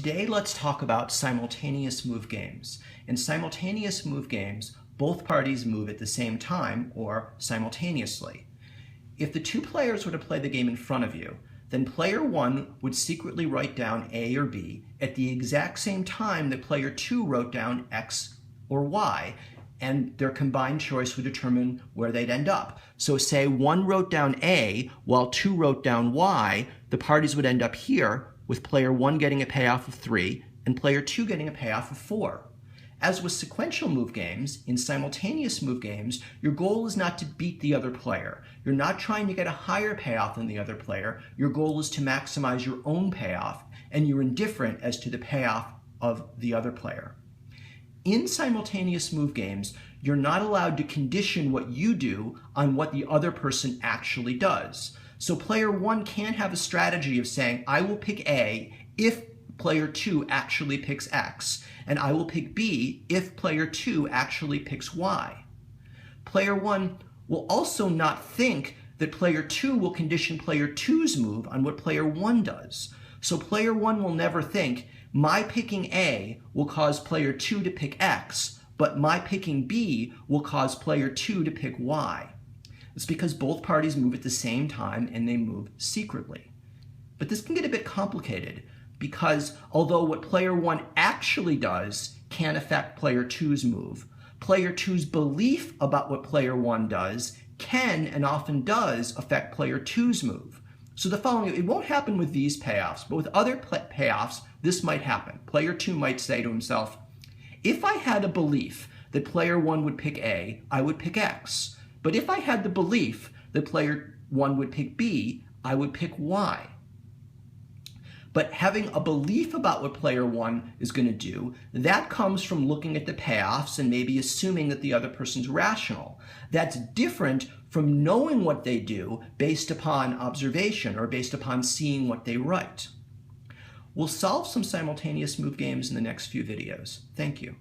Today, let's talk about simultaneous move games. In simultaneous move games, both parties move at the same time or simultaneously. If the two players were to play the game in front of you, then player 1 would secretly write down A or B at the exact same time that player 2 wrote down X or Y, and their combined choice would determine where they'd end up. So say 1 wrote down A while 2 wrote down Y, the parties would end up here, with player 1 getting a payoff of 3 and player 2 getting a payoff of 4. As with sequential move games, in simultaneous move games, your goal is not to beat the other player. You're not trying to get a higher payoff than the other player. Your goal is to maximize your own payoff, and you're indifferent as to the payoff of the other player. In simultaneous move games, you're not allowed to condition what you do on what the other person actually does. So player 1 can have a strategy of saying, I will pick A if player 2 actually picks X, and I will pick B if player 2 actually picks Y. Player 1 will also not think that player 2 will condition player 2's move on what player 1 does. So player 1 will never think, my picking A will cause player 2 to pick X, but my picking B will cause player 2 to pick Y. It's because both parties move at the same time and they move secretly. But this can get a bit complicated because although what player 1 actually does can affect player 2's move, player 2's belief about what player 1 does can and often does affect player 2's move. So the following, it won't happen with these payoffs, but with other payoffs, this might happen. Player 2 might say to himself, if I had a belief that player 1 would pick A, I would pick X. But if I had the belief that player 1 would pick B, I would pick Y. But having a belief about what player 1 is going to do, that comes from looking at the payoffs and maybe assuming that the other person's rational. That's different from knowing what they do based upon observation or based upon seeing what they write. We'll solve some simultaneous move games in the next few videos. Thank you.